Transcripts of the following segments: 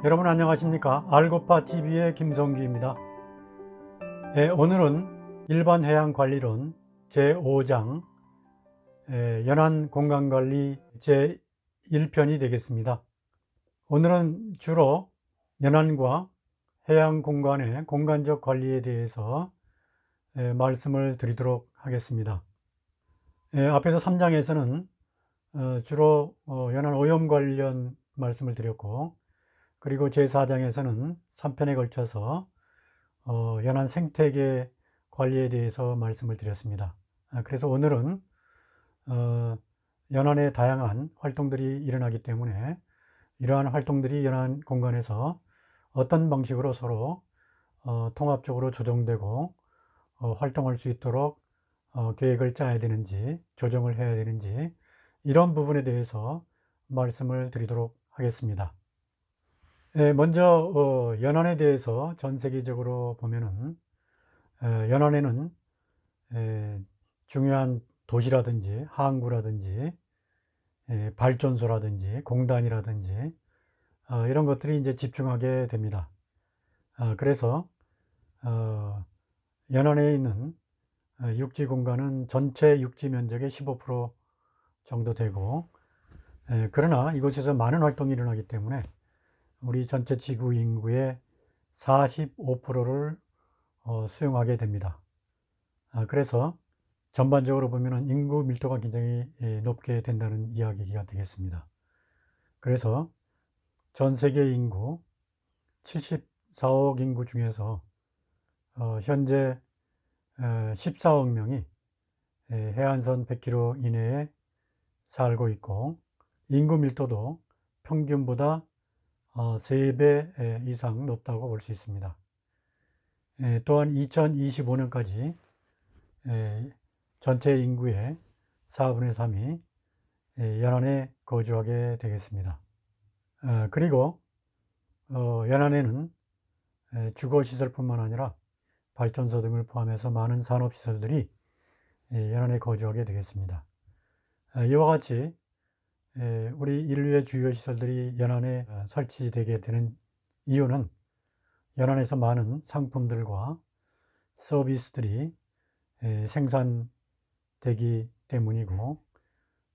여러분 안녕하십니까? 알고파TV의 김성규입니다. 오늘은 일반해양관리론 제5장 연안공간관리 제1편이 되겠습니다. 오늘은 주로 연안과 해양공간의 공간적 관리에 대해서 말씀을 드리도록 하겠습니다. 앞에서 3장에서는 주로 연안오염 관련 말씀을 드렸고, 그리고 제4장에서는 3편에 걸쳐서 연안 생태계 관리에 대해서 말씀을 드렸습니다. 그래서 오늘은 연안의 다양한 활동들이 일어나기 때문에 이러한 활동들이 연안 공간에서 어떤 방식으로 서로 통합적으로 조정되고 활동할 수 있도록 계획을 짜야 되는지, 조정을 해야 되는지, 이런 부분에 대해서 말씀을 드리도록 하겠습니다. 먼저 연안에 대해서 전 세계적으로 보면은 연안에는 중요한 도시라든지 항구라든지 발전소라든지 공단이라든지 이런 것들이 이제 집중하게 됩니다. 그래서 연안에 있는 육지 공간은 전체 육지 면적의 15% 정도 되고, 그러나 이곳에서 많은 활동이 일어나기 때문에 우리 전체 지구 인구의 45%를 수용하게 됩니다. 그래서 전반적으로 보면 인구 밀도가 굉장히 높게 된다는 이야기가 되겠습니다. 그래서 전 세계 인구 74억 인구 중에서 현재 14억 명이 해안선 100km 이내에 살고 있고, 인구 밀도도 평균보다 3배 이상 높다고 볼 수 있습니다. 또한 2025년까지 전체 인구의 4분의 3이 연안에 거주하게 되겠습니다. 그리고 연안에는 주거시설뿐만 아니라 발전소 등을 포함해서 많은 산업시설들이 연안에 거주하게 되겠습니다. 이와 같이 우리 인류의 주요 시설들이 연안에 설치되게 되는 이유는 연안에서 많은 상품들과 서비스들이 생산되기 때문이고,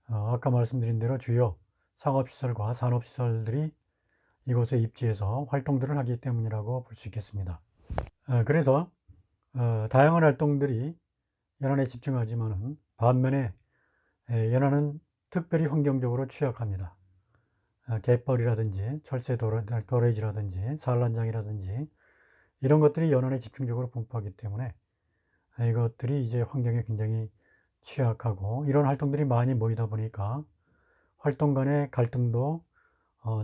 아까 말씀드린 대로 주요 상업시설과 산업시설들이 이곳에 입지해서 활동들을 하기 때문이라고 볼 수 있겠습니다. 그래서 다양한 활동들이 연안에 집중하지만은 반면에 연안은 특별히 환경적으로 취약합니다. 갯벌이라든지 철새 도래지라든지 산란장이라든지 이런 것들이 연안에 집중적으로 분포하기 때문에 이것들이 이제 환경에 굉장히 취약하고, 이런 활동들이 많이 모이다 보니까 활동 간의 갈등도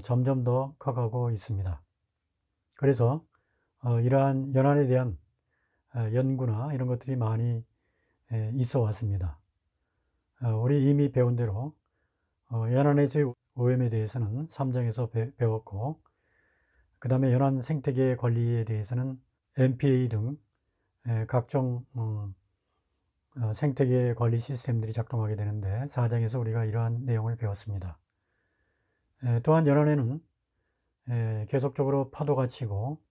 점점 더 커가고 있습니다. 그래서 이러한 연안에 대한 연구나 이런 것들이 많이 있어 왔습니다. 우리 이미 배운 대로 연안에서의 오염에 대해서는 3장에서 배웠고, 그 다음에 연안 생태계 관리에 대해서는 MPA 등 각종 생태계 관리 시스템들이 작동하게 되는데 4장에서 우리가 이러한 내용을 배웠습니다. 또한 연안에는 계속적으로 파도가 치고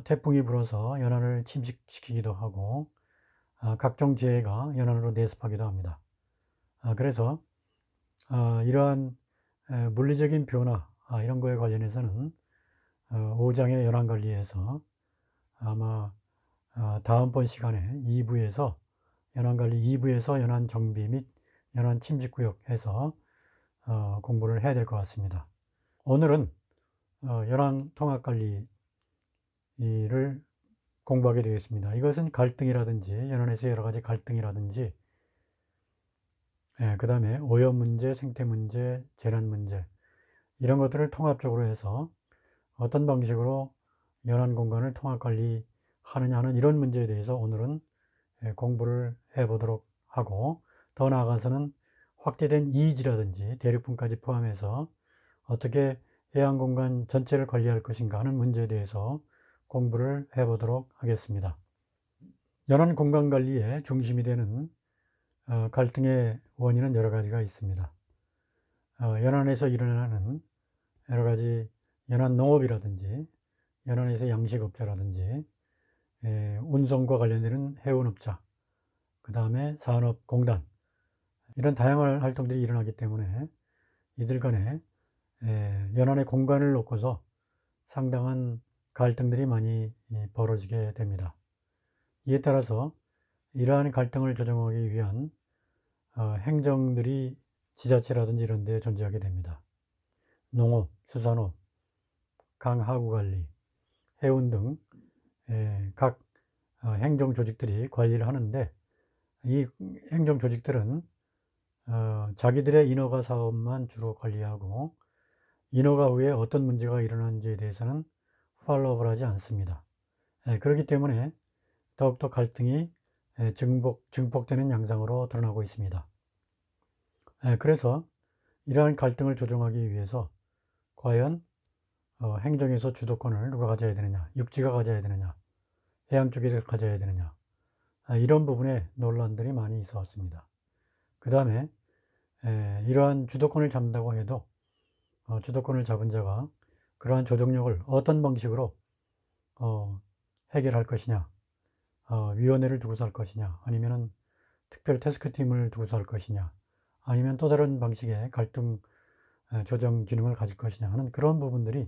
태풍이 불어서 연안을 침식시키기도 하고, 각종 재해가 연안으로 내습하기도 합니다. 그래서 이러한 물리적인 변화 이런 거에 관련해서는 5장의 연안관리에서 아마 다음번 시간에 2부에서 연안관리 2부에서 연안정비 및 연안침식구역 해서 공부를 해야 될 것 같습니다. 오늘은 연안통합관리를 공부하게 되겠습니다. 이것은 갈등이라든지 연안에서 여러 가지 갈등이라든지 그 다음에 오염 문제, 생태 문제, 재난 문제, 이런 것들을 통합적으로 해서 어떤 방식으로 연안 공간을 통합 관리하느냐는 이런 문제에 대해서 오늘은 공부를 해보도록 하고, 더 나아가서는 확대된 이지라든지 대륙분까지 포함해서 어떻게 해안 공간 전체를 관리할 것인가 하는 문제에 대해서 공부를 해보도록 하겠습니다. 연안 공간 관리의 중심이 되는 갈등의 원인은 여러 가지가 있습니다. 연안에서 일어나는 여러 가지 연안 농업이라든지 연안에서 양식업자라든지 운송과 관련되는 해운업자, 그 다음에 산업공단, 이런 다양한 활동들이 일어나기 때문에 이들 간에 연안의 공간을 놓고서 상당한 갈등들이 많이 벌어지게 됩니다. 이에 따라서 이러한 갈등을 조정하기 위한 행정들이 지자체라든지 이런 데 존재하게 됩니다. 농업, 수산업, 강하구관리, 해운 등 각 행정 조직들이 관리를 하는데, 이 행정 조직들은 자기들의 인허가 사업만 주로 관리하고 인허가 후에 어떤 문제가 일어나는지에 대해서는 팔로우업을 하지 않습니다. 그렇기 때문에 더욱더 갈등이 증폭되는 양상으로 드러나고 있습니다. 그래서 이러한 갈등을 조정하기 위해서 과연 행정에서 주도권을 누가 가져야 되느냐, 육지가 가져야 되느냐, 해양 쪽에서 가져야 되느냐, 이런 부분에 논란들이 많이 있어 왔습니다. 그 다음에 이러한 주도권을 잡는다고 해도 주도권을 잡은 자가 그러한 조정력을 어떤 방식으로 해결할 것이냐, 위원회를 두고서 할 것이냐, 아니면은 특별 태스크팀을 두고서 할 것이냐, 아니면 또 다른 방식의 갈등 조정 기능을 가질 것이냐 하는 그런 부분들이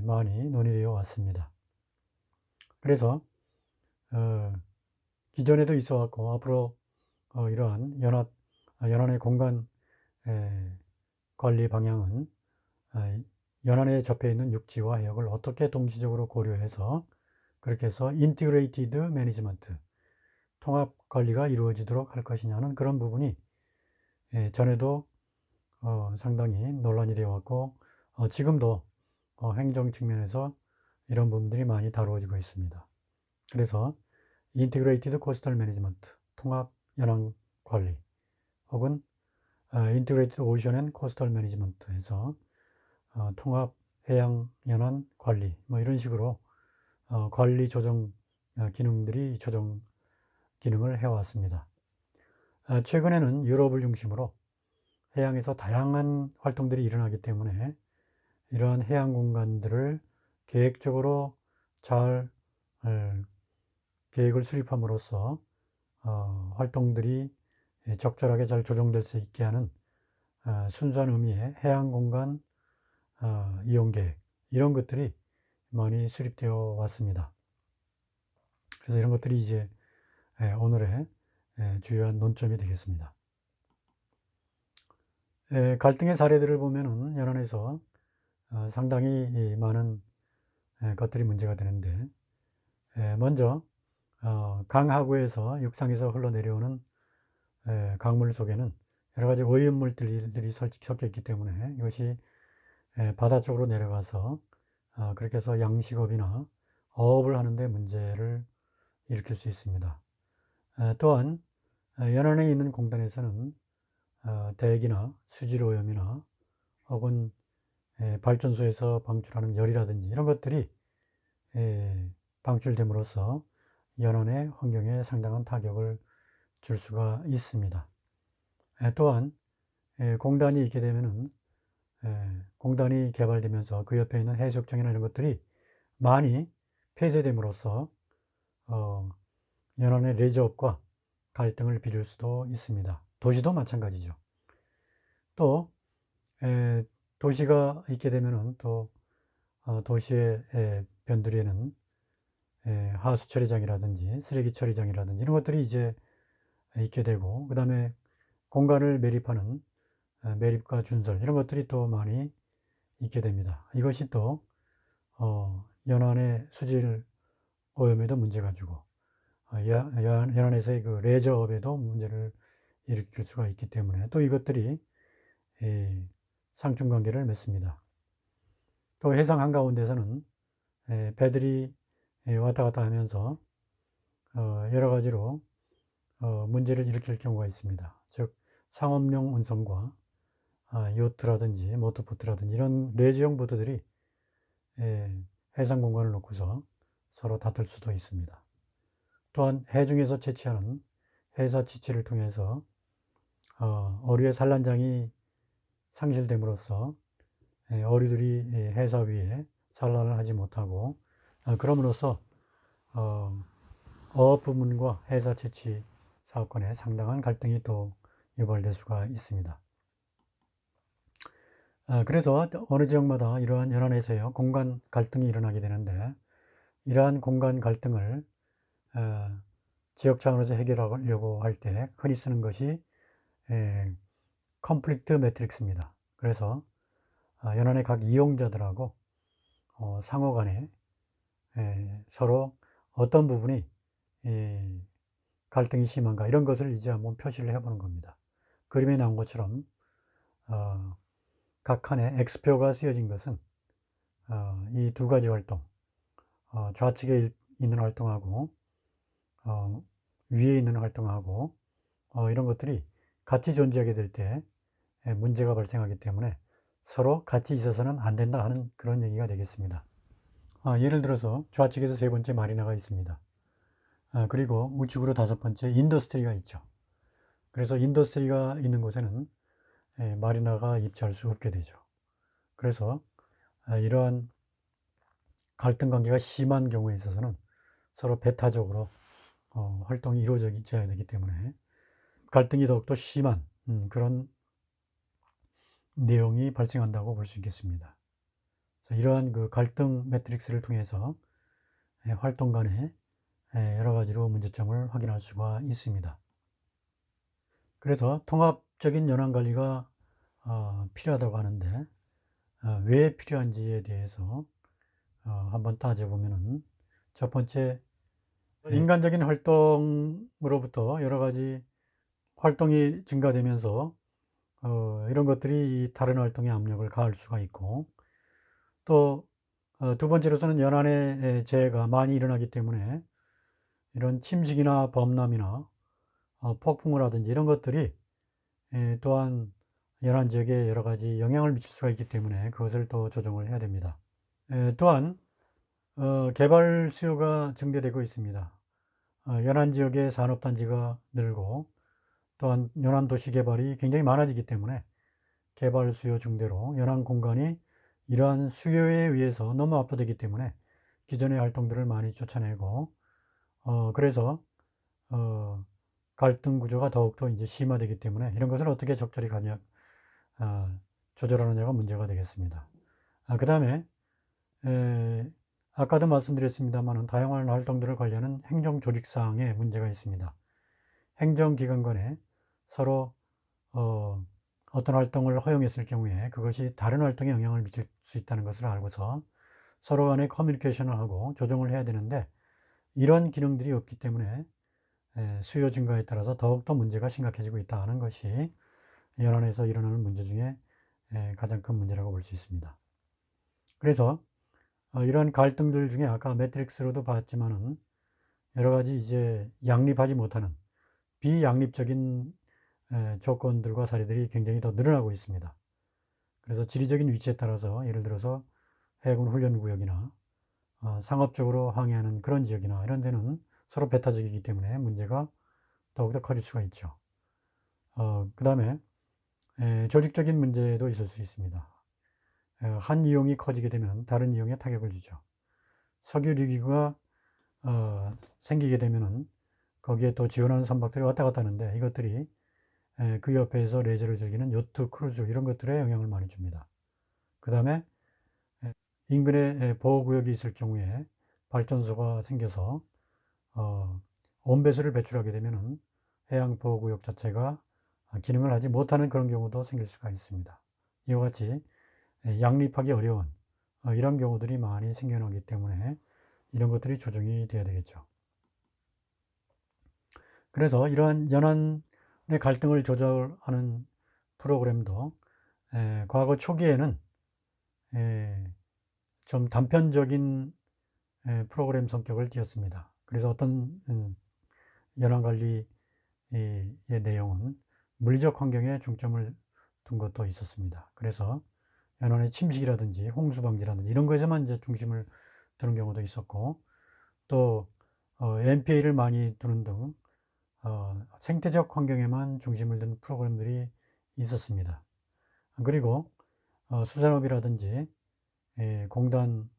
많이 논의되어 왔습니다. 그래서 기존에도 있어 왔고 앞으로 이러한 연안의 공간 관리 방향은 연안에 접해 있는 육지와 해역을 어떻게 동시적으로 고려해서 그렇게 해서 인티그레이티드 매니지먼트, 통합 관리가 이루어지도록 할 것이냐는 그런 부분이 전에도 상당히 논란이 되어 왔고 지금도 행정 측면에서 이런 부분들이 많이 다루어지고 있습니다. 그래서 인티그레이티드 코스탈 매니지먼트, 통합 연안 관리, 혹은 인티그레이티드 오션 앤 코스탈 매니지먼트에서 통합 해양 연안 관리, 뭐 이런 식으로 관리 조정 기능들이 조정 기능을 해왔습니다. 최근에는 유럽을 중심으로 해양에서 다양한 활동들이 일어나기 때문에 이러한 해양 공간들을 계획적으로 잘 계획을 수립함으로써 활동들이 적절하게 잘 조정될 수 있게 하는 순수한 의미의 해양 공간 이용 계획, 이런 것들이 많이 수립되어 왔습니다. 그래서 이런 것들이 이제 오늘의 주요한 논점이 되겠습니다. 갈등의 사례들을 보면은 연안에서 상당히 많은 것들이 문제가 되는데, 먼저 강하구에서 육상에서 흘러내려오는 강물 속에는 여러 가지 오염물들이 섞여 있기 때문에 이것이 바다 쪽으로 내려가서 그렇게 해서 양식업이나 어업을 하는데 문제를 일으킬 수 있습니다. 또한 연안에 있는 공단에서는 대기나 수질 오염이나 혹은 발전소에서 방출하는 열이라든지 이런 것들이 방출됨으로써 연안의 환경에 상당한 타격을 줄 수가 있습니다. 또한 공단이 있게 되면은 공단이 개발되면서 그 옆에 있는 해수욕장이나 이런 것들이 많이 폐쇄됨으로써 연안의 레저업과 갈등을 빚을 수도 있습니다. 도시도 마찬가지죠. 또 도시가 있게 되면은 또 도시의 변두리에는 하수 처리장이라든지 쓰레기 처리장이라든지 이런 것들이 이제 있게 되고, 그 다음에 공간을 매립하는 매립과 준설 이런 것들이 또 많이 있게 됩니다. 이것이 또 연안의 수질 오염에도 문제가 주고 연안에서의 그 레저업에도 문제를 일으킬 수가 있기 때문에 또 이것들이 상충관계를 맺습니다. 또 해상 한가운데서는 배들이 왔다 갔다 하면서 여러 가지로 문제를 일으킬 경우가 있습니다. 즉 상업용 운송과 요트라든지 모터보트라든지 이런 레저용 보트들이 해상 공간을 놓고서 서로 다툴 수도 있습니다. 또한 해중에서 채취하는 해사 치치를 통해서 어류의 산란장이 상실됨으로써 어류들이 해사 위에 산란을 하지 못하고, 그럼으로써 어업 부문과 해사 채취 사업권에 상당한 갈등이 또 유발될 수가 있습니다. 그래서 어느 지역마다 이러한 연안에서요 공간 갈등이 일어나게 되는데, 이러한 공간 갈등을 지역 차원에서 해결하려고 할 때 흔히 쓰는 것이 컨플릭트 매트릭스입니다. 그래서 연안의 각 이용자들하고 상호 간에 서로 어떤 부분이 갈등이 심한가, 이런 것을 이제 한번 표시를 해보는 겁니다. 그림에 나온 것처럼 각 칸에 X표가 쓰여진 것은 이 두 가지 활동, 좌측에 있는 활동하고 위에 있는 활동하고 이런 것들이 같이 존재하게 될 때 문제가 발생하기 때문에 서로 같이 있어서는 안 된다 하는 그런 얘기가 되겠습니다. 예를 들어서 좌측에서 세 번째 마리나가 있습니다. 그리고 우측으로 다섯 번째 인더스트리가 있죠. 그래서 인더스트리가 있는 곳에는 마리나가 입주할 수 없게 되죠. 그래서 이러한 갈등 관계가 심한 경우에 있어서는 서로 배타적으로 활동이 이루어져야 되기 때문에 갈등이 더욱더 심한 그런 내용이 발생한다고 볼 수 있겠습니다. 이러한 그 갈등 매트릭스를 통해서 활동 간에 여러 가지로 문제점을 확인할 수가 있습니다. 그래서 통합적인 연안 관리가 필요하다고 하는데 왜 필요한지에 대해서 한번 따져보면은, 첫 번째, 인간적인 활동으로부터 여러 가지 활동이 증가되면서 이런 것들이 다른 활동에 압력을 가할 수가 있고, 또 두 번째로서는 연안에 재해가 많이 일어나기 때문에 이런 침식이나 범람이나 폭풍을 하든지 이런 것들이 또한 연안 지역에 여러 가지 영향을 미칠 수가 있기 때문에 그것을 또 조정을 해야 됩니다. 또한 개발 수요가 증대되고 있습니다. 연안 지역의 산업단지가 늘고, 또한 연안 도시 개발이 굉장히 많아지기 때문에 개발 수요 증대로 연안 공간이 이러한 수요에 의해서 너무 압도되기 때문에 기존의 활동들을 많이 쫓아내고, 그래서 갈등 구조가 더욱더 이제 심화되기 때문에 이런 것을 어떻게 적절히 조절하느냐가 문제가 되겠습니다. 그 다음에 아까도 말씀드렸습니다만 다양한 활동들을 관리하는 행정 조직상의 문제가 있습니다. 행정기관 간에 서로 어떤 활동을 허용했을 경우에 그것이 다른 활동에 영향을 미칠 수 있다는 것을 알고서 서로 간에 커뮤니케이션을 하고 조정을 해야 되는데, 이런 기능들이 없기 때문에 수요 증가에 따라서 더욱더 문제가 심각해지고 있다 하는 것이 연안에서 일어나는 문제 중에 가장 큰 문제라고 볼 수 있습니다. 그래서 이러한 갈등들 중에 아까 매트릭스로도 봤지만은 여러 가지 이제 양립하지 못하는 비양립적인 조건들과 사례들이 굉장히 더 늘어나고 있습니다. 그래서 지리적인 위치에 따라서 예를 들어서 해군 훈련구역이나 상업적으로 항해하는 그런 지역이나 이런 데는 서로 배타적이기 때문에 문제가 더욱더 커질 수가 있죠. 그 다음에 조직적인 문제도 있을 수 있습니다. 한 이용이 커지게 되면 다른 이용에 타격을 주죠. 석유류기가 생기게 되면은 거기에 또 지원하는 선박들이 왔다 갔다 하는데, 이것들이 그 옆에서 레저를 즐기는 요트, 크루즈 이런 것들에 영향을 많이 줍니다. 그 다음에 인근에 보호구역이 있을 경우에 발전소가 생겨서 온배수를 배출하게 되면은 해양보호구역 자체가 기능을 하지 못하는 그런 경우도 생길 수가 있습니다. 이와 같이 양립하기 어려운 이런 경우들이 많이 생겨나기 때문에 이런 것들이 조정이 돼야 되겠죠. 그래서 이러한 연안의 갈등을 조절하는 프로그램도 과거 초기에는 좀 단편적인 프로그램 성격을 띠었습니다. 그래서 어떤 연안관리의 내용은 물리적 환경에 중점을 둔 것도 있었습니다. 그래서 연안의 침식이라든지 홍수 방지라든지 이런 것에만 이제 중심을 두는 경우도 있었고, 또 NPA를 많이 두는 등 생태적 환경에만 중심을 둔 프로그램들이 있었습니다. 그리고 수산업이라든지 공단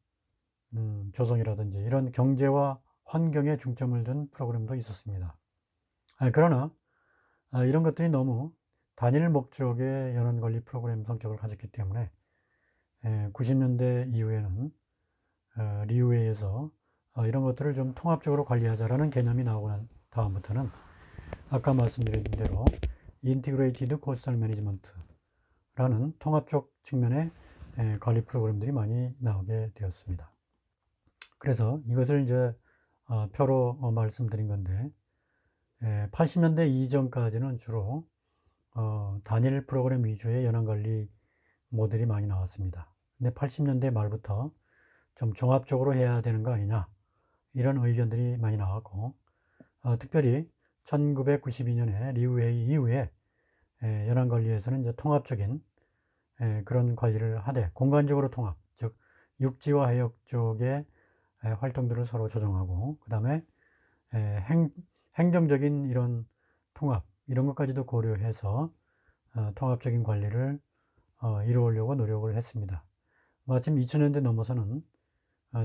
조성이라든지 이런 경제와 환경에 중점을 둔 프로그램도 있었습니다. 그러나 이런 것들이 너무 단일 목적의 연안관리 프로그램 성격을 가졌기 때문에 90년대 이후에는 리우웨이에서 이런 것들을 좀 통합적으로 관리하자라는 개념이 나오고 난 다음부터는 아까 말씀드린 대로 인티그레이티드 코스탈 매니지먼트라는 통합적 측면의 관리 프로그램들이 많이 나오게 되었습니다. 그래서 이것을 이제 표로 말씀드린 건데 80년대 이전까지는 주로 단일 프로그램 위주의 연안관리 모델이 많이 나왔습니다. 근데 80년대 말부터 좀 종합적으로 해야 되는 거 아니냐 이런 의견들이 많이 나왔고 특별히 1992년에 리우웨이 이후에 연안관리에서는 이제 통합적인 그런 관리를 하되 공간적으로 통합, 즉 육지와 해역 쪽의 활동들을 서로 조정하고 그 다음에 행정적인 이런 통합 이런 것까지도 고려해서 통합적인 관리를 이루려고 노력을 했습니다. 마침 2000년대 넘어서는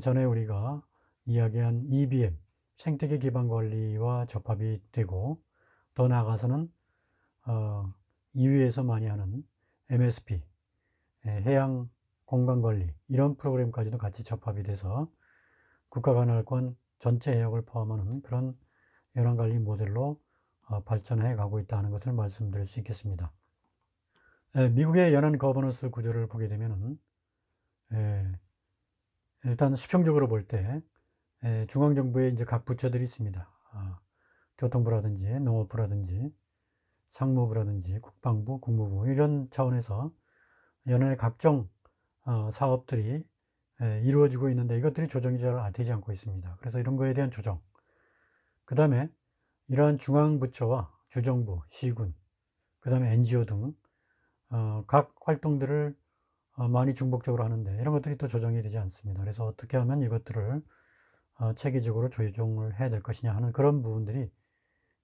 전에 우리가 이야기한 EBM 생태계 기반 관리와 접합이 되고 더 나아가서는 EU에서 많이 하는 MSP 해양 공간 관리 이런 프로그램까지도 같이 접합이 돼서 국가관할권 전체 해역을 포함하는 그런 연안관리 모델로 발전해 가고 있다는 것을 말씀드릴 수 있겠습니다. 미국의 연안 거버넌스 구조를 보게 되면은 일단 수평적으로 볼 때 중앙정부에 이제 각 부처들이 있습니다. 교통부라든지 농업부라든지 상무부라든지 국방부, 국무부 이런 차원에서 연안의 각종 사업들이 이루어지고 있는데 이것들이 조정이 잘 되지 않고 있습니다. 그래서 이런 거에 대한 조정, 그 다음에 이러한 중앙부처와 주정부, 시군, 그 다음에 NGO 등 각 활동들을 많이 중복적으로 하는데 이런 것들이 또 조정이 되지 않습니다. 그래서 어떻게 하면 이것들을 체계적으로 조정을 해야 될 것이냐 하는 그런 부분들이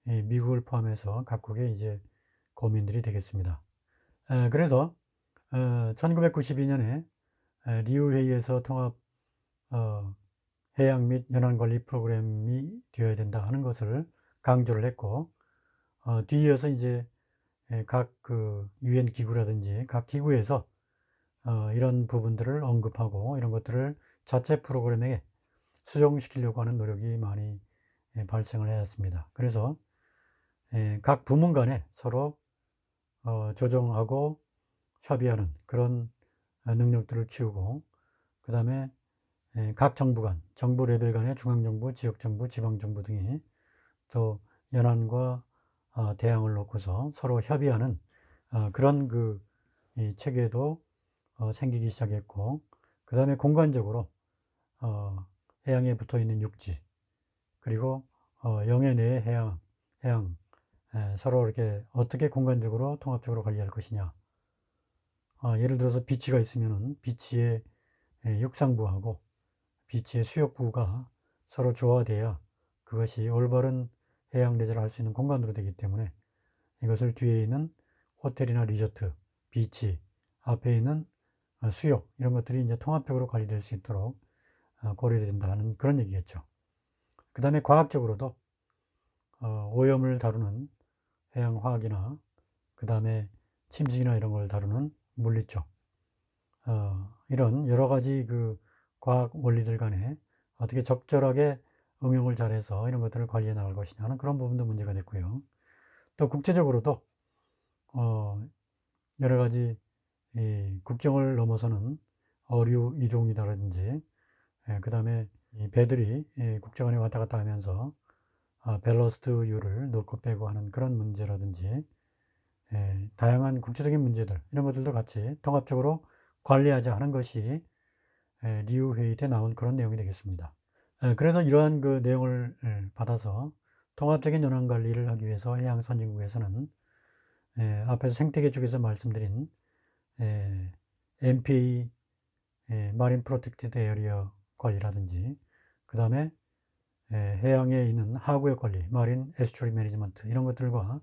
미국을 포함해서 각국의 이제 고민들이 되겠습니다. 그래서 1992년에 리우 회의에서 통합 해양 및 연안 관리 프로그램이 되어야 된다 하는 것을 강조를 했고 뒤이어서 이제 각 그 유엔 기구라든지 각 기구에서 이런 부분들을 언급하고 이런 것들을 자체 프로그램에 수정시키려고 하는 노력이 많이 발생을 해왔습니다. 그래서 각 부문 간에 서로 조정하고 협의하는 그런 능력들을 키우고 그 다음에 각 정부 간, 정부 레벨 간의 중앙정부, 지역정부, 지방정부 등이 또 연안과 대항을 놓고서 서로 협의하는 그런 그 체계도 생기기 시작했고 그 다음에 공간적으로 해양에 붙어 있는 육지 그리고 영해 내의 해양 서로 이렇게 어떻게 공간적으로 통합적으로 관리할 것이냐 예를 들어서 비치가 있으면은 비치의 육상부하고 비치의 수역부가 서로 조화돼야 그것이 올바른 해양 레저를 할 수 있는 공간으로 되기 때문에 이것을 뒤에 있는 호텔이나 리조트, 비치, 앞에 있는 수역 이런 것들이 이제 통합적으로 관리될 수 있도록 고려된다는 그런 얘기겠죠. 그 다음에 과학적으로도 오염을 다루는 해양화학이나 그 다음에 침식이나 이런 걸 다루는 물리 쪽 이런 여러 가지 그 과학 원리들 간에 어떻게 적절하게 응용을 잘해서 이런 것들을 관리해 나갈 것이냐 하는 그런 부분도 문제가 됐고요. 또 국제적으로도 여러 가지 국경을 넘어서는 어류 이동이라든지 그 다음에 배들이 국정원에 왔다 갔다 하면서 밸러스트유를 넣고 빼고 하는 그런 문제라든지 다양한 국제적인 문제들 이런 것들도 같이 통합적으로 관리하자 하는 것이 리우 회의 때 나온 그런 내용이 되겠습니다. 그래서 이러한 그 내용을 받아서 통합적인 연안 관리를 하기 위해서 해양 선진국에서는 앞에서 생태계 쪽에서 말씀드린 MPA 마린 프로텍티드 에리어 관리라든지 그 다음에 해양에 있는 하구의 관리 마린 에스츄리 매니지먼트 이런 것들과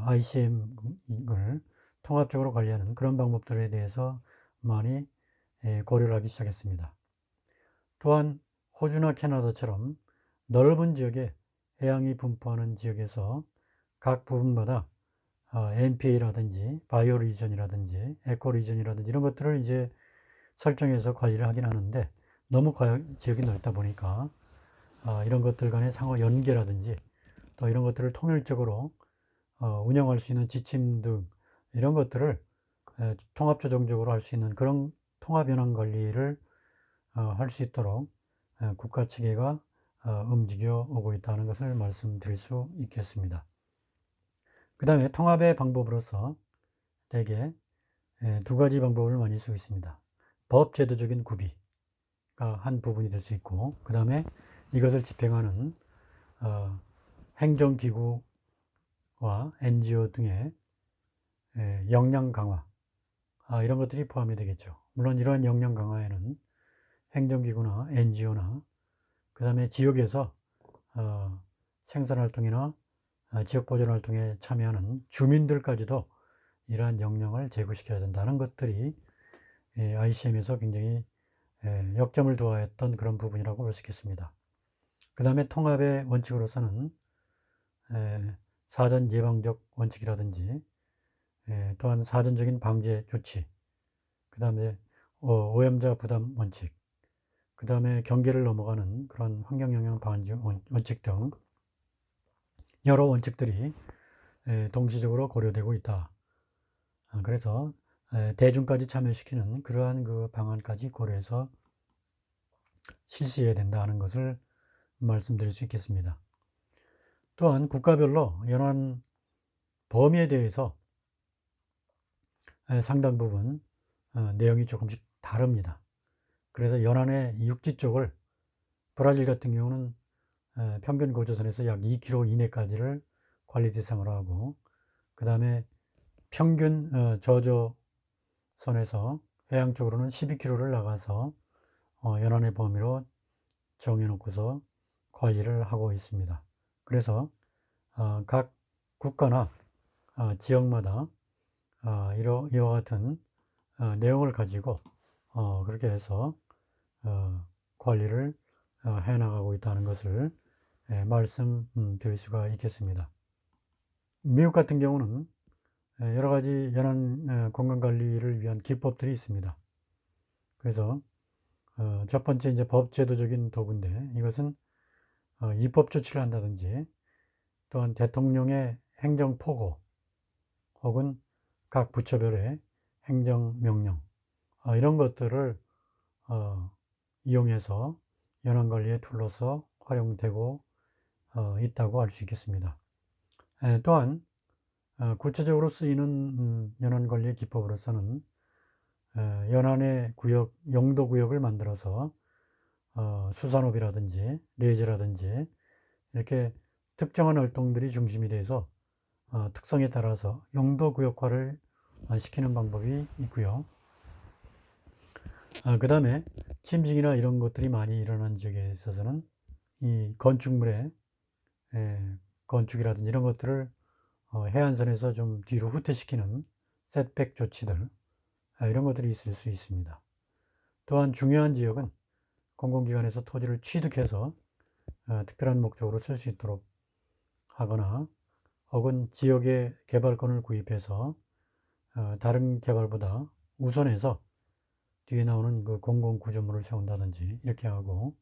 ICM을 통합적으로 관리하는 그런 방법들에 대해서 많이 고려를 하기 시작했습니다. 또한 호주나 캐나다처럼 넓은 지역에 해양이 분포하는 지역에서 각 부분마다 NPA라든지 바이오 리전이라든지 에코 리전이라든지 이런 것들을 이제 설정해서 관리를 하긴 하는데, 너무 지역이 넓다 보니까 이런 것들 간의 상호 연계라든지 또 이런 것들을 통일적으로 운영할 수 있는 지침 등 이런 것들을 통합조정적으로 할 수 있는 그런 통합현황 관리를 할 수 있도록 국가 체계가 움직여 오고 있다는 것을 말씀드릴 수 있겠습니다. 그 다음에 통합의 방법으로서 대개 두 가지 방법을 많이 쓰고 있습니다. 법제도적인 구비가 한 부분이 될 수 있고, 그 다음에 이것을 집행하는 행정기구와 NGO 등의 역량 강화, 이런 것들이 포함이 되겠죠. 물론 이러한 역량 강화에는 행정기구나 NGO나 그 다음에 지역에서 생산활동이나 지역보존활동에 참여하는 주민들까지도 이러한 역량을 제고시켜야 된다는 것들이 ICM에서 굉장히 역점을 두었던 그런 부분이라고 볼 수 있겠습니다. 그 다음에 통합의 원칙으로서는 사전 예방적 원칙이라든지 또한 사전적인 방제 조치, 그 다음에 오염자 부담 원칙, 그 다음에 경계를 넘어가는 그런 환경영향 방지 원칙 등 여러 원칙들이 동시적으로 고려되고 있다. 그래서 대중까지 참여시키는 그러한 그 방안까지 고려해서 실시해야 된다는 것을 말씀드릴 수 있겠습니다. 또한 국가별로 연안 범위에 대해서 상당 부분 내용이 조금씩 다릅니다. 그래서 연안의 육지 쪽을 브라질 같은 경우는 평균 고조선에서 약 2km 이내까지를 관리 대상으로 하고, 그 다음에 평균 저조선에서 해양 쪽으로는 12km를 나가서 연안의 범위로 정해놓고서 관리를 하고 있습니다. 그래서 각 국가나 지역마다 이와 같은 내용을 가지고 그렇게 해서 관리를 해나가고 있다는 것을 말씀드릴 수가 있겠습니다. 미국 같은 경우는 여러 가지 연안 건강관리를 위한 기법들이 있습니다. 그래서 첫 번째 이제 법제도적인 도구인데, 이것은 입법 조치를 한다든지 또한 대통령의 행정포고 혹은 각 부처별의 행정명령, 이런 것들을 이용해서 연안관리의 툴로서 활용되고 있다고 할 수 있겠습니다. 또한 구체적으로 쓰이는 연안관리의 기법으로서는 연안의 구역, 용도구역을 만들어서 수산업이라든지 레저라든지 이렇게 특정한 활동들이 중심이 돼서 특성에 따라서 용도구역화를 시키는 방법이 있고요. 그 다음에 침식이나 이런 것들이 많이 일어난 지역에 있어서는 이 건축물의 건축이라든지 이런 것들을 해안선에서 좀 뒤로 후퇴시키는 셋백 조치들, 이런 것들이 있을 수 있습니다. 또한 중요한 지역은 공공기관에서 토지를 취득해서 특별한 목적으로 쓸 수 있도록 하거나, 혹은 지역의 개발권을 구입해서 다른 개발보다 우선해서 뒤에 나오는 그 공공구조물을 세운다든지 이렇게 하고,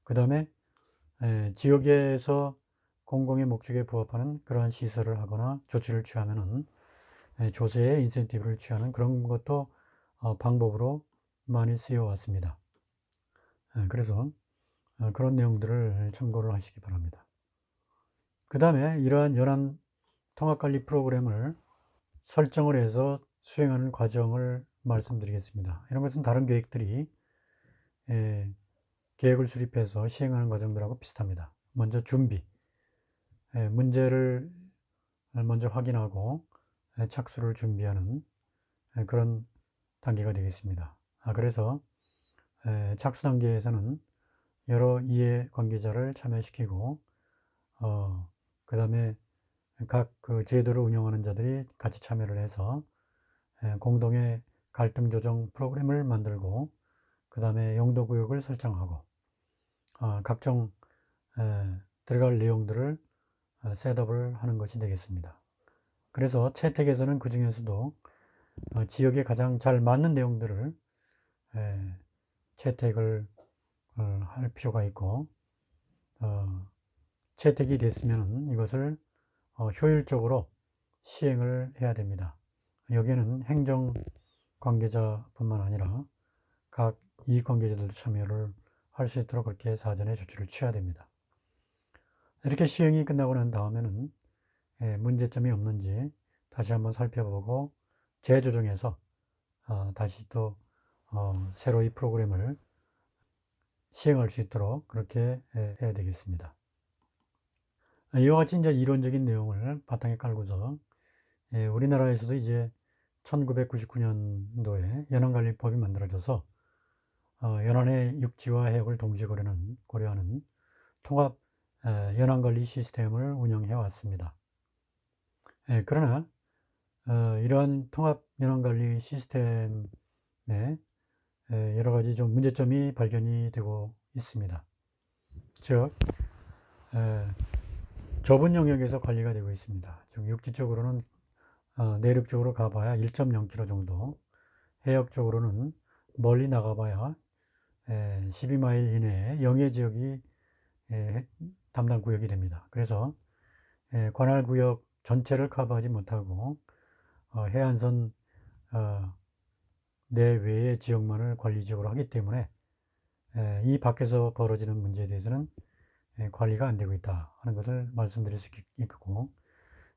그 다음에 지역에서 공공의 목적에 부합하는 그러한 시설을 하거나 조치를 취하면은 조세의 인센티브를 취하는 그런 것도 방법으로 많이 쓰여 왔습니다. 그래서 그런 내용들을 참고를 하시기 바랍니다. 그 다음에 이러한 연안 통합관리 프로그램을 설정을 해서 수행하는 과정을 말씀드리겠습니다. 이런 것은 다른 계획들이 계획을 수립해서 시행하는 과정들하고 비슷합니다. 먼저 준비, 문제를 먼저 확인하고 착수를 준비하는 그런 단계가 되겠습니다. 그래서 착수 단계에서는 여러 이해 관계자를 참여시키고 그 다음에 각 그 제도를 운영하는 자들이 같이 참여를 해서 공동의 갈등 조정 프로그램을 만들고 그 다음에 용도구역을 설정하고 각종 들어갈 내용들을 셋업을 하는 것이 되겠습니다. 그래서 채택에서는 그 중에서도 지역에 가장 잘 맞는 내용들을 채택을 할 필요가 있고 채택이 됐으면 이것을 효율적으로 시행을 해야 됩니다. 여기에는 행정 관계자뿐만 아니라 각 이익관계자들도 참여를 할 수 있도록 그렇게 사전에 조치를 취해야 됩니다. 이렇게 시행이 끝나고 난 다음에는 문제점이 없는지 다시 한번 살펴보고 재조정해서 다시 또 새로 이 프로그램을 시행할 수 있도록 그렇게 해야 되겠습니다. 이와 같이 이제 이론적인 내용을 바탕에 깔고서 우리나라에서도 이제 1999년도에 연안관리법이 만들어져서 연안의 육지와 해역을 동시에 고려하는 통합 연안관리 시스템을 운영해 왔습니다. 그러나 이러한 통합 연안관리 시스템에 여러 가지 좀 문제점이 발견이 되고 있습니다. 즉 좁은 영역에서 관리가 되고 있습니다. 즉 육지 쪽으로는 내륙 쪽으로 가봐야 1.0km 정도, 해역 쪽으로는 멀리 나가봐야 12마일 이내에 영해 지역이 담당 구역이 됩니다. 그래서 관할 구역 전체를 커버하지 못하고 해안선 내외의 지역만을 관리 지역으로 하기 때문에 이 밖에서 벌어지는 문제에 대해서는 관리가 안 되고 있다 하는 것을 말씀드릴 수 있고,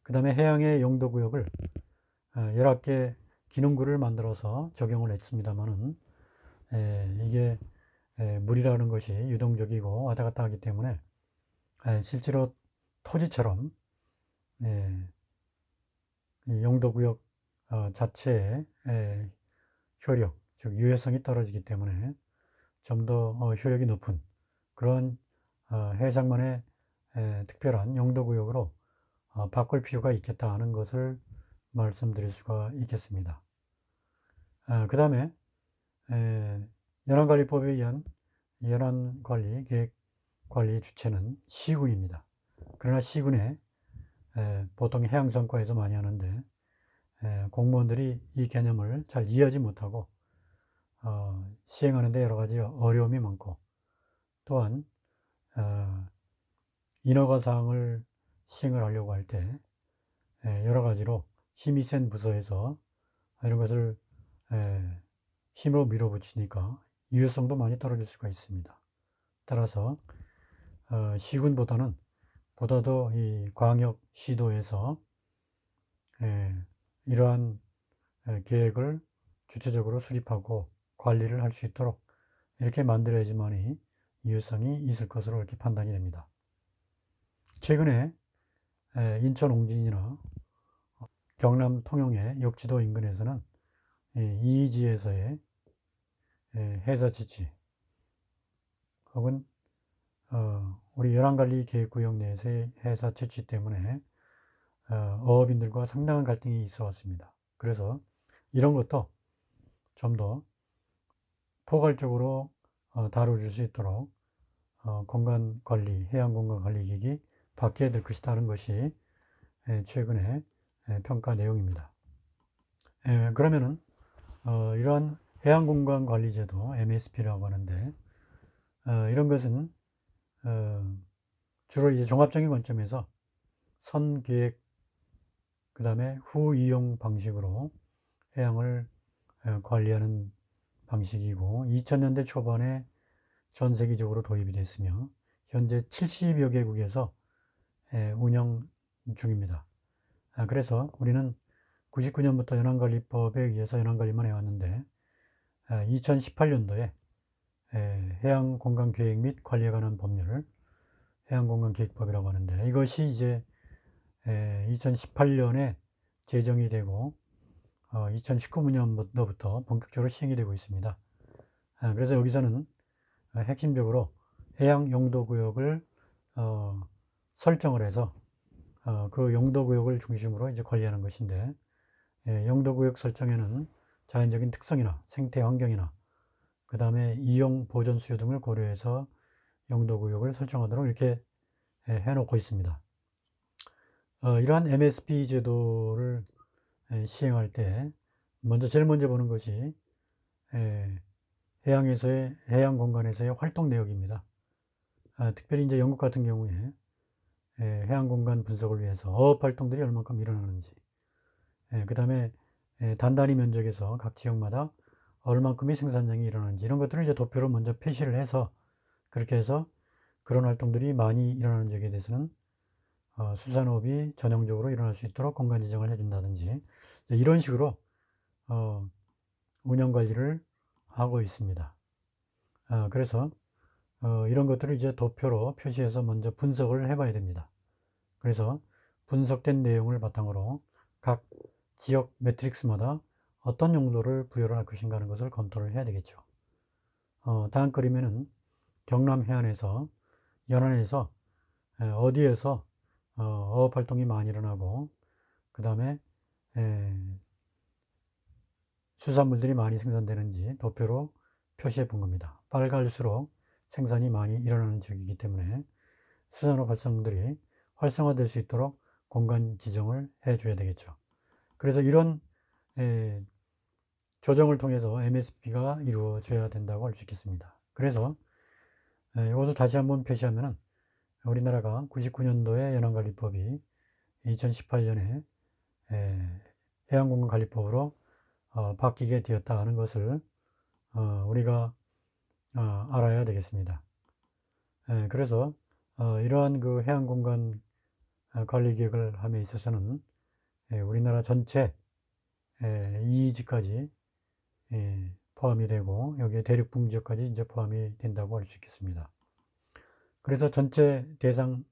그 다음에 해양의 용도구역을 11개 기능구를 만들어서 적용을 했습니다만은 이게 물이라는 것이 유동적이고 왔다 갔다 하기 때문에 실제로 토지처럼 용도구역 자체의 효력, 즉 유해성이 떨어지기 때문에 좀 더 효력이 높은 그런 해상만의 특별한 용도구역으로 바꿀 필요가 있겠다 하는 것을 말씀드릴 수가 있겠습니다. 그 다음에 연안관리법에 의한 연안관리, 계획관리 주체는 시군입니다. 그러나 시군에 보통 해양성과에서 많이 하는데 공무원들이 이 개념을 잘 이해하지 못하고 시행하는 데 여러 가지 어려움이 많고, 또한 인허가 사항을 시행을 하려고 할 때 여러 가지로 힘이 센 부서에서 이런 것을 힘으로 밀어붙이니까 유효성도 많이 떨어질 수가 있습니다. 따라서 시군보다도 이 광역 시도에서 이러한 계획을 주체적으로 수립하고 관리를 할 수 있도록 이렇게 만들어야지만이 유효성이 있을 것으로 이렇게 판단이 됩니다. 최근에 인천 옹진이나 경남 통영의 욕지도 인근에서는 이이지에서의 해사 지치 혹은 우리 연안관리계획구역 내에서의 해사 채취 때문에 어업인들과 상당한 갈등이 있어 왔습니다. 그래서 이런 것도 좀 더 포괄적으로 다뤄줄 수 있도록 공간관리, 해양공간관리계획이 바뀌어야 될 것이다 하는 것이 최근에 평가 내용입니다. 그러면은 이러한 해양공간관리제도 MSP라고 하는데 이런 것은 주로 이제 종합적인 관점에서 선계획 그 다음에 후이용 방식으로 해양을 관리하는 방식이고 2000년대 초반에 전 세계적으로 도입이 됐으며 현재 70여 개국에서 운영 중입니다. 그래서 우리는 99년부터 연안관리법에 의해서 연안관리만 해왔는데 2018년도에 해양공간계획 및 관리에 관한 법률을 해양공간계획법이라고 하는데 이것이 이제 2018년에 제정이 되고 2019년부터 본격적으로 시행이 되고 있습니다. 그래서 여기서는 핵심적으로 해양 용도구역을 설정을 해서 그 용도구역을 중심으로 이제 관리하는 것인데 영도구역 설정에는 자연적인 특성이나 생태 환경이나 그 다음에 이용 보존 수요 등을 고려해서 영도구역을 설정하도록 이렇게 해놓고 있습니다. 이러한 MSP 제도를 시행할 때 제일 먼저 보는 것이 해양 공간에서의 활동 내역입니다. 특별히 이제 영국 같은 경우에 해양 공간 분석을 위해서 어업 활동들이 얼만큼 일어나는지, 그 다음에 단단위 면적에서 각 지역마다 얼만큼의 생산량이 일어나는지 이런 것들을 이제 도표로 먼저 표시를 해서 그렇게 해서 그런 활동들이 많이 일어나는 지역에 대해서는 수산업이 전형적으로 일어날 수 있도록 공간 지정을 해준다든지 이런 식으로 운영 관리를 하고 있습니다. 그래서 이런 것들을 이제 도표로 표시해서 먼저 분석을 해봐야 됩니다. 그래서 분석된 내용을 바탕으로 각 지역 매트릭스마다 어떤 용도를 부여를 할 것인가 하는 것을 검토를 해야 되겠죠. 다음 그림에는 경남 해안에서 연안에서 어디에서 어업 활동이 많이 일어나고 그 다음에 수산물들이 많이 생산되는지 도표로 표시해 본 겁니다. 빨갈수록 생산이 많이 일어나는 지역이기 때문에 수산업 활성들이 활성화될 수 있도록 공간 지정을 해 줘야 되겠죠. 그래서 이런 조정을 통해서 MSP가 이루어져야 된다고 할 수 있겠습니다. 그래서 이것을 다시 한번 표시하면은 우리나라가 99년도에 연안관리법이 2018년에 해양공간관리법으로 바뀌게 되었다 하는 것을 우리가 알아야 되겠습니다. 그래서 이러한 그 해양공간 관리 계획을 함에 있어서는 우리나라 전체 EEZ까지 포함이 되고 여기에 대륙붕 지역까지 이제 포함이 된다고 할 수 있겠습니다. 그래서 전체 대상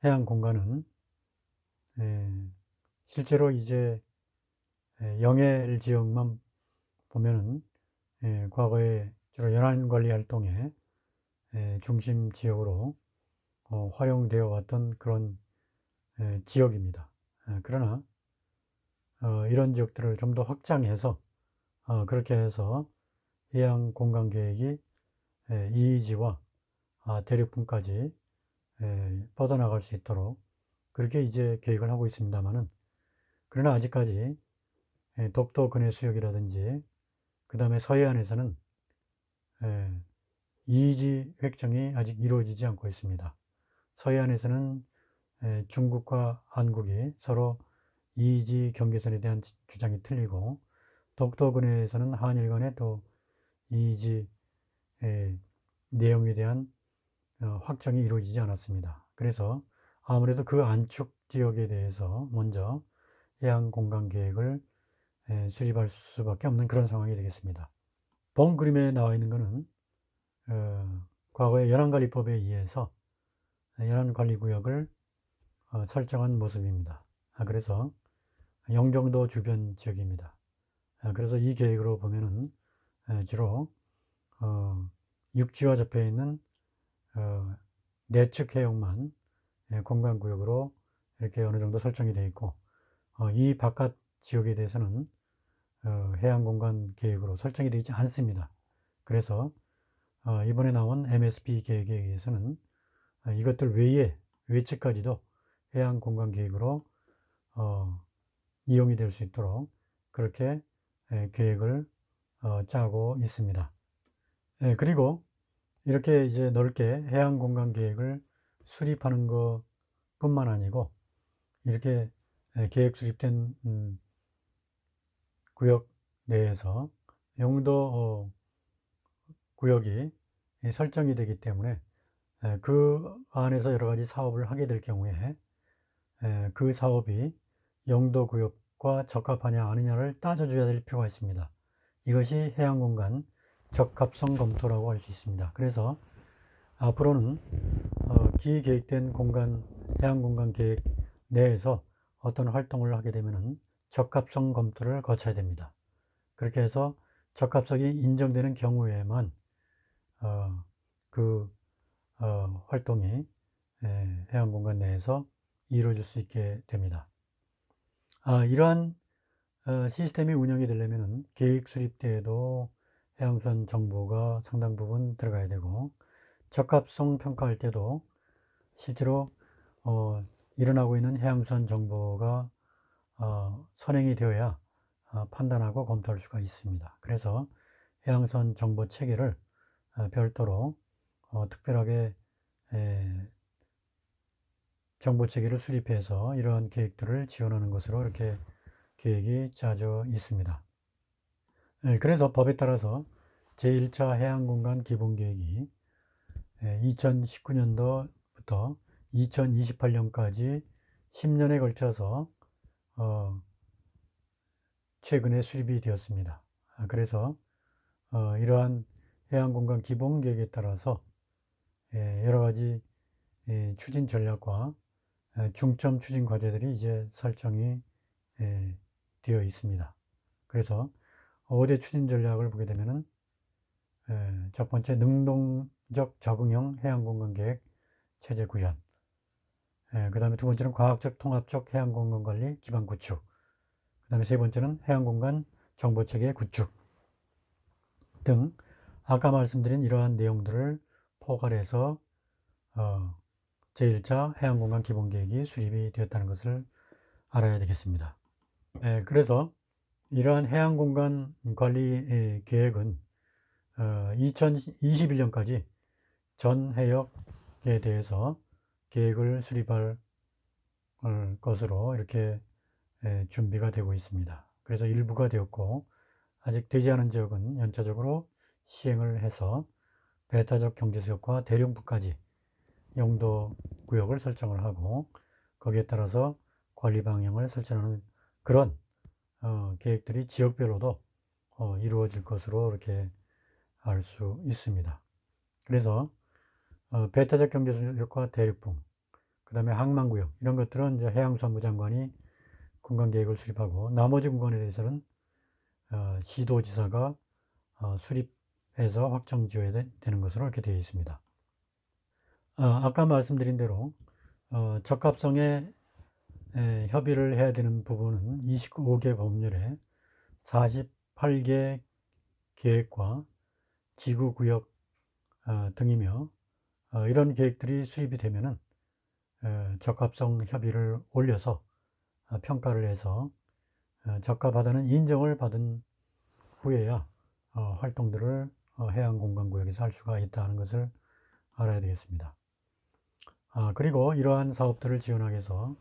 해양 공간은 실제로 이제 영해일 지역만 보면은 과거에 주로 연안 관리 활동의 중심 지역으로 활용되어 왔던 그런 지역입니다. 그러나 이런 지역들을 좀 더 확장해서 그렇게 해서 해양 공간 계획이 EEZ와 대륙분까지 뻗어나갈 수 있도록 그렇게 이제 계획을 하고 있습니다만은 그러나 아직까지 독도 근해 수역이라든지 그 다음에 서해안에서는 EEZ 획정이 아직 이루어지지 않고 있습니다. 서해안에서는 중국과 한국이 서로 EEZ 경계선에 대한 주장이 틀리고 독도 근해에서는 한일 간에 또 EEZ 내용에 대한 확정이 이루어지지 않았습니다. 그래서 아무래도 그 안축 지역에 대해서 먼저 해양 공간 계획을 수립할 수밖에 없는 그런 상황이 되겠습니다. 본 그림에 나와 있는 것은 과거의 연안관리법에 의해서 연안관리구역을 설정한 모습입니다. 그래서 영종도 주변 지역입니다. 그래서 이 계획으로 보면은 주로 육지와 접해 있는 내측 해역만 공간구역으로 이렇게 어느 정도 설정이 되어 있고 이 바깥 지역에 대해서는 해양공간 계획으로 설정이 되어 있지 않습니다. 그래서 이번에 나온 MSP 계획에 의해서는 이것들 외에 외측까지도 해양공간 계획으로 이용이 될 수 있도록 그렇게 계획을 짜고 있습니다. 그리고 이렇게 이제 넓게 해양공간 계획을 수립하는 것 뿐만 아니고 이렇게 계획 수립된 구역 내에서 용도 구역이 설정이 되기 때문에 그 안에서 여러 가지 사업을 하게 될 경우에 그 사업이 용도 구역과 적합하냐 아니냐를 따져줘야 될 필요가 있습니다. 이것이 해양공간 적합성 검토라고 할 수 있습니다. 그래서 앞으로는 기계획된 해양공간 계획 내에서 어떤 활동을 하게 되면 적합성 검토를 거쳐야 됩니다. 그렇게 해서 적합성이 인정되는 경우에만 그 활동이 해양공간 내에서 이루어질 수 있게 됩니다. 이러한 시스템이 운영이 되려면은 계획 수립 때에도 해양수산 정보가 상당 부분 들어가야 되고, 적합성 평가할 때도 실제로 일어나고 있는 해양수산 정보가 선행이 되어야 판단하고 검토할 수가 있습니다. 그래서 해양수산 정보 체계를 별도로 특별하게 정보 체계를 수립해서 이러한 계획들을 지원하는 것으로 이렇게 계획이 짜져 있습니다. 그래서 법에 따라서 제1차 해양공간 기본계획이 2019년도부터 2028년까지 10년에 걸쳐서 최근에 수립이 되었습니다. 그래서 이러한 해양공간 기본계획에 따라서 여러 가지 추진 전략과 중점 추진 과제들이 이제 설정이 되어 있습니다. 그래서 5대 추진 전략을 보게 되면은 첫 번째, 능동적 적응형 해양공간계획 체제 구현, 그 다음에 두 번째는 과학적 통합적 해양공간관리 기반 구축, 그 다음에 세 번째는 해양공간 정보체계 구축 등 아까 말씀드린 이러한 내용들을 포괄해서 제1차 해양공간 기본계획이 수립이 되었다는 것을 알아야 되겠습니다. 그래서 이러한 해양공간 관리 계획은 2021년까지 전 해역에 대해서 계획을 수립할 것으로 이렇게 준비가 되고 있습니다. 그래서 일부가 되었고, 아직 되지 않은 지역은 연차적으로 시행을 해서 배타적 경제수역과 대륙부까지 용도 구역을 설정을 하고, 거기에 따라서 관리 방향을 설정하는 그런 계획들이 지역별로도 이루어질 것으로 이렇게 알 수 있습니다. 그래서 배타적 경제수역과 대륙부, 그 다음에 항만구역, 이런 것들은 이제 해양수산부 장관이 공간계획을 수립하고, 나머지 공간에 대해서는 시도지사가 수립해서 확정지어야 되는 것으로 이렇게 되어 있습니다. 아까 말씀드린 대로 적합성에 협의를 해야 되는 부분은 29개 법률에 48개 계획과 지구구역 등이며, 이런 계획들이 수립이 되면은 적합성 협의를 올려서 평가를 해서 적합하다는 인정을 받은 후에야 활동들을 해양공간구역에서 할 수가 있다는 것을 알아야 되겠습니다. 그리고 이러한 사업들을 지원하기 위해서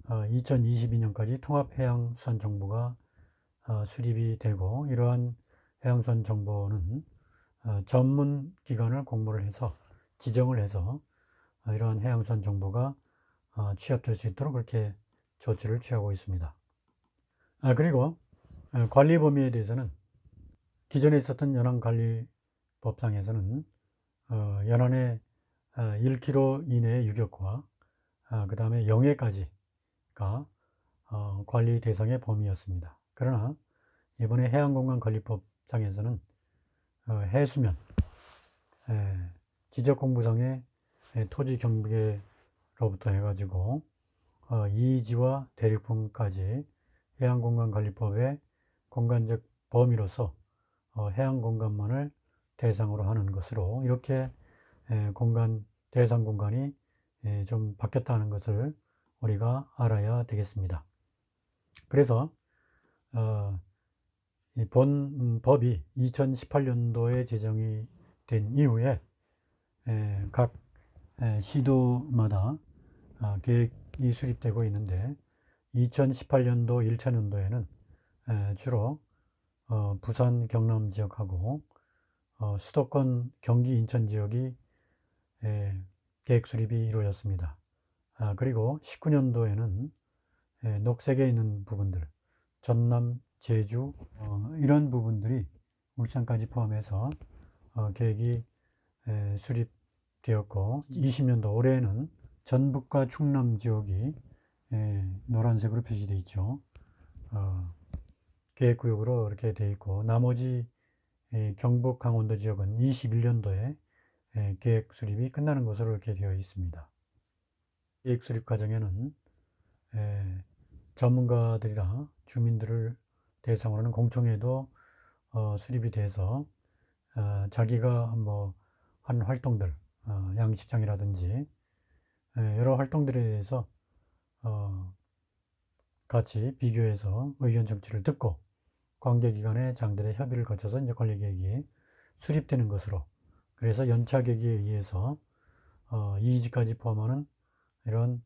2022년까지 통합해양수산정보가 수립이 되고, 이러한 해양수산정보는 전문기관을 공모를 해서 지정을 해서 이러한 해양수산정보가 취합될 수 있도록 그렇게 조치를 취하고 있습니다. 그리고 관리 범위에 대해서는 기존에 있었던 연안관리법상에서는 연안의 1km 이내의 유격과 그 다음에 영해까지가 관리 대상의 범위였습니다. 그러나 이번에 해양공간관리법상에서는 해수면, 지적공부상의 토지 경계로부터 해가지고 이지와 대륙분까지 해양공간관리법의 공간적 범위로서 해양공간만을 대상으로 하는 것으로 이렇게 공간 대상 공간이 좀 바뀌었다는 것을 우리가 알아야 되겠습니다. 그래서 본 법이 2018년도에 제정이 된 이후에 각 시도마다 계획이 수립되고 있는데, 2018년도 1차년도에는 주로 부산 경남 지역하고 수도권 경기 인천 지역이 계획 수립이 이루어졌습니다. 그리고 19년도에는 녹색에 있는 부분들, 전남, 제주 이런 부분들이 울산까지 포함해서 계획이 수립되었고, 20년도 올해에는 전북과 충남 지역이 노란색으로 표시되어 있죠. 계획구역으로 이렇게 되어 있고, 나머지 경북, 강원도 지역은 21년도에 계획 수립이 끝나는 것으로 이렇게 되어 있습니다. 계획 수립 과정에는 전문가들이나 주민들을 대상으로 하는 공청회도 수립이 돼서 자기가 뭐 하는 활동들, 양식장이라든지 여러 활동들에 대해서 같이 비교해서 의견 청취를 듣고 관계기관의 장들의 협의를 거쳐서 이제 관리계획이 수립되는 것으로, 그래서 연차계획에 의해서 이의지까지 포함하는 이런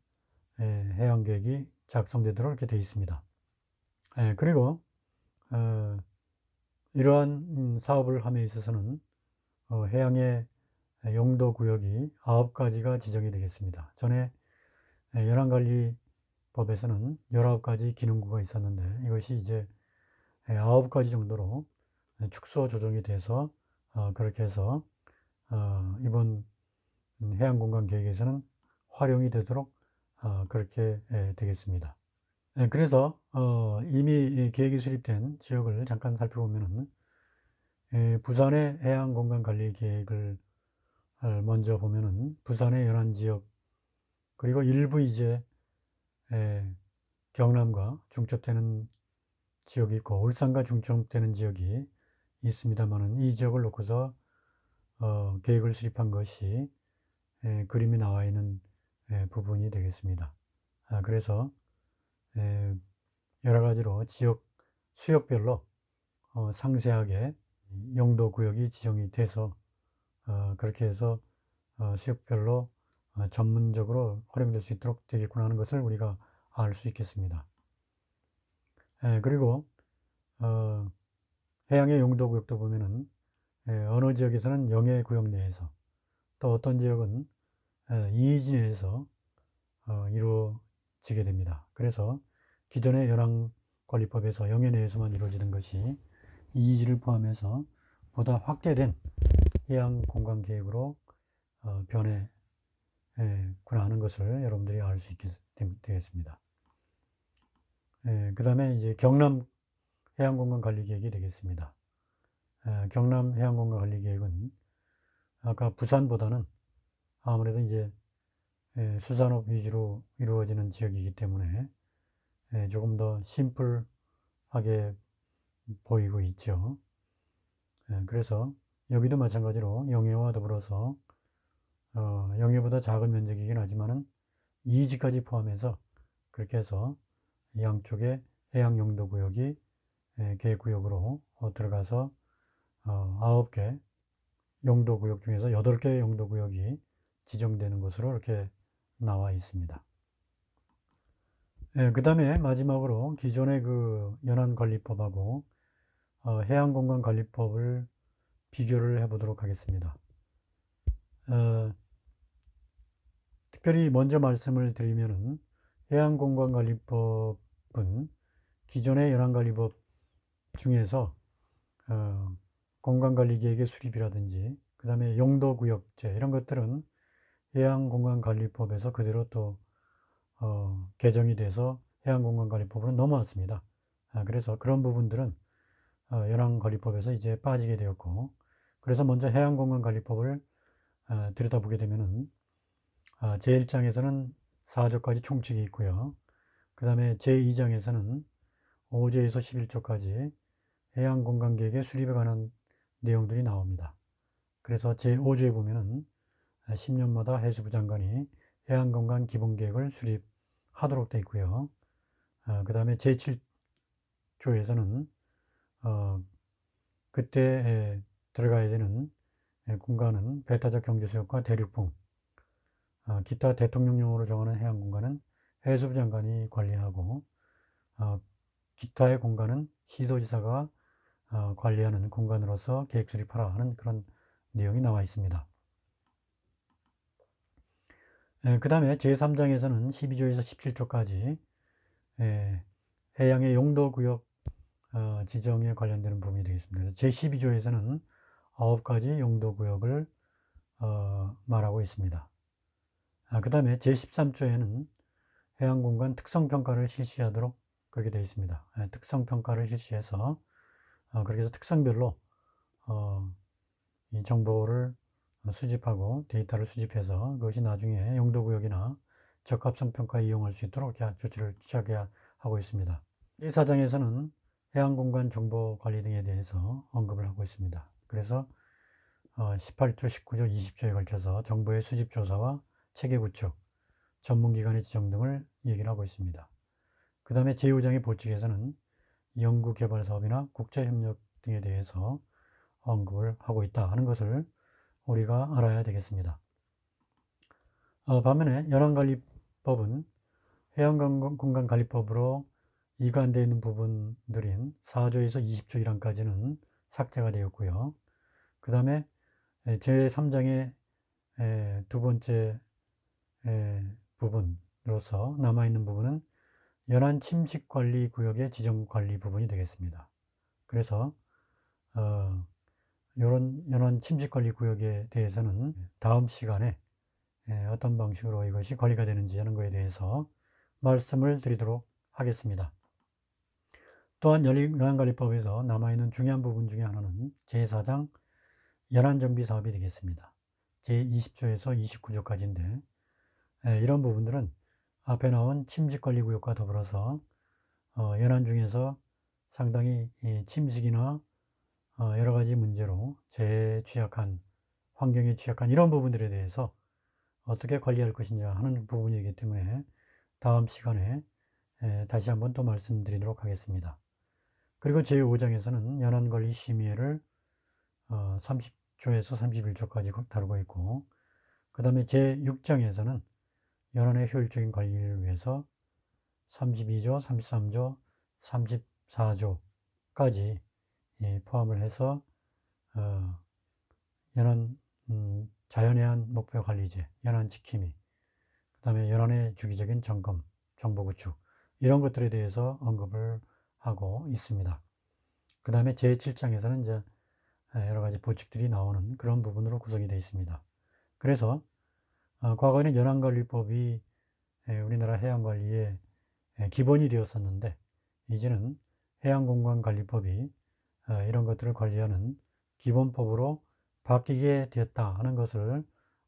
해양계획이 작성되도록 이렇게 되어 있습니다. 그리고 이러한 사업을 함에 있어서는 해양의 용도구역이 9가지가 지정이 되겠습니다. 전에 연안관리법에서는 19가지 기능구가 있었는데 이것이 이제 9가지 정도로 축소 조정이 돼서 그렇게 해서 이번 해양공간계획에서는 활용이 되도록 그렇게 되겠습니다. 그래서 이미 계획이 수립된 지역을 잠깐 살펴보면은 부산의 해양공간관리계획을 먼저 보면은 부산의 연안지역, 그리고 일부 이제 경남과 중첩되는 지역이 있고 울산과 중첩되는 지역이 있습니다만은 이 지역을 놓고서 계획을 수립한 것이 그림이 나와 있는 부분이 되겠습니다. 그래서 여러 가지로 지역 수역별로 상세하게 용도 구역이 지정이 돼서 그렇게 해서 수역별로 전문적으로 활용될 수 있도록 되겠구나 하는 것을 우리가 알 수 있겠습니다. 그리고 해양의 용도 구역도 보면은 어느 지역에서는 영해구역 내에서, 또 어떤 지역은 이의지 내에서 이루어지게 됩니다. 그래서 기존의 연안관리법에서 영해 내에서만 이루어지는 것이 이의지를 포함해서 보다 확대된 해양공간계획으로 변해구나 하는 것을 여러분들이 알 수 있게 되겠습니다. 그 다음에 이제 경남 해양공간관리계획이 되겠습니다. 경남 해양공간관리계획은 아까 부산보다는 아무래도 이제 수산업 위주로 이루어지는 지역이기 때문에 조금 더 심플하게 보이고 있죠. 그래서 여기도 마찬가지로 영해와 더불어서 영해보다 작은 면적이긴 하지만은 이지까지 포함해서 그렇게 해서 양쪽에 해양용도구역이 계획구역으로 들어가서 9개 용도구역 중에서 8개의 용도구역이 지정되는 것으로 이렇게 나와 있습니다. 그 다음에 마지막으로 기존의 그 연안관리법하고 해양공간관리법을 비교를 해보도록 하겠습니다. 특별히 먼저 말씀을 드리면은 해양공간관리법은 기존의 연안관리법 중에서 공간관리계획의 수립이라든지 그 다음에 용도구역제 이런 것들은 해양공간관리법에서 그대로 또 개정이 돼서 해양공간관리법으로 넘어왔습니다. 그래서 그런 부분들은 연안관리법에서 이제 빠지게 되었고, 그래서 먼저 해양공간관리법을 들여다보게 되면은 제1장에서는 4조까지 총칙이 있고요. 그 다음에 제2장에서는 5조에서 11조까지 해양공간계획의 수립에 관한 내용들이 나옵니다. 그래서 제5조에 보면은 10년마다 해수부 장관이 해양공간 기본계획을 수립하도록 되어 있고요. 그 다음에 제7조에서는 그때 들어가야 되는 공간은 배타적 경제수역과 대륙붕, 기타 대통령령으로 정하는 해양공간은 해수부 장관이 관리하고 기타의 공간은 시도지사가 관리하는 공간으로서 계획 수립하라 하는 그런 내용이 나와 있습니다. 그 다음에 제3장에서는 12조에서 17조까지 해양의 용도구역 지정에 관련되는 부분이 되겠습니다. 제12조에서는 9가지 용도구역을 말하고 있습니다. 그 다음에 제13조에는 해양공간 특성평가를 실시하도록 그렇게 되어 있습니다. 특성평가를 실시해서 그렇게 해서 특성별로 이 정보를 수집하고 데이터를 수집해서 그것이 나중에 용도구역이나 적합성 평가에 이용할 수 있도록 조치를 취하게 하고 있습니다. 이 사장에서는 해양공간 정보 관리 등에 대해서 언급을 하고 있습니다. 그래서 18조, 19조, 20조에 걸쳐서 정보의 수집 조사와 체계 구축, 전문기관의 지정 등을 얘기를 하고 있습니다. 그 다음에 제5장의 보칙에서는 연구개발 사업이나 국제협력 등에 대해서 언급을 하고 있다 하는 것을 우리가 알아야 되겠습니다. 반면에 연안관리법은 해양공간관리법으로 이관되어 있는 부분들인 4조에서 20조 1항까지는 삭제가 되었고요. 그 다음에 제3장의 두 번째 부분으로서 남아있는 부분은 연안 침식관리구역의 지정관리 부분이 되겠습니다. 그래서 이런 연안 침식관리구역에 대해서는 다음 시간에 어떤 방식으로 이것이 관리가 되는지 하는 것에 대해서 말씀을 드리도록 하겠습니다. 또한 연안관리법에서 남아있는 중요한 부분 중에 하나는 제4장 연안정비사업이 되겠습니다. 제20조에서 29조까지인데 이런 부분들은 앞에 나온 침식관리구역과 더불어서 연안 중에서 상당히 침식이나 여러 가지 문제로 재해에 취약한, 환경에 취약한 이런 부분들에 대해서 어떻게 관리할 것인가 하는 부분이기 때문에 다음 시간에 다시 한번 또 말씀드리도록 하겠습니다. 그리고 제5장에서는 연안관리심의회를 30조에서 31조까지 다루고 있고, 그 다음에 제6장에서는 연안의 효율적인 관리를 위해서 32조, 33조, 34조까지 포함을 해서 연안 자연해안 목표 관리제, 연안 지킴이, 그 다음에 연안의 주기적인 점검, 정보 구축 이런 것들에 대해서 언급을 하고 있습니다. 그 다음에 제7장에서는 이제 여러 가지 보칙들이 나오는 그런 부분으로 구성이 되어 있습니다. 그래서 과거에는 연안관리법이 우리나라 해양관리의 기본이 되었었는데 이제는 해양공간관리법이 이런 것들을 관리하는 기본법으로 바뀌게 되었다 하는 것을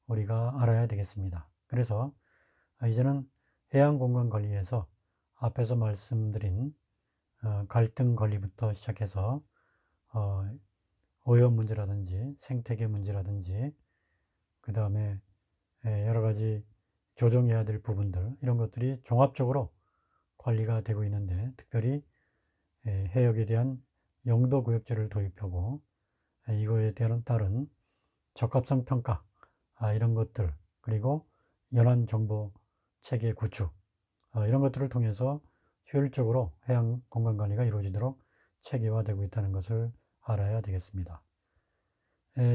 우리가 알아야 되겠습니다. 그래서 이제는 해양공간관리에서 앞에서 말씀드린 갈등 관리부터 시작해서 오염 문제라든지 생태계 문제라든지 그 다음에 여러 가지 조정해야 될 부분들 이런 것들이 종합적으로 관리가 되고 있는데 특별히 해역에 대한 영도구역제를 도입하고 이거에 따른 적합성 평가 이런 것들 그리고 연안정보 체계 구축 이런 것들을 통해서 효율적으로 해양 공간관리가 이루어지도록 체계화되고 있다는 것을 알아야 되겠습니다.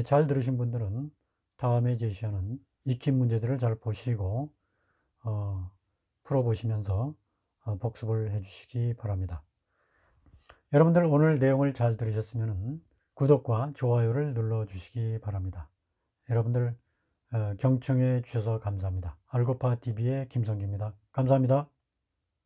잘 들으신 분들은 다음에 제시하는 익힌 문제들을 잘 보시고 풀어보시면서 복습을 해주시기 바랍니다. 여러분들 오늘 내용을 잘 들으셨으면 구독과 좋아요를 눌러주시기 바랍니다. 여러분들 경청해 주셔서 감사합니다. 알고파TV의 김성기입니다. 감사합니다.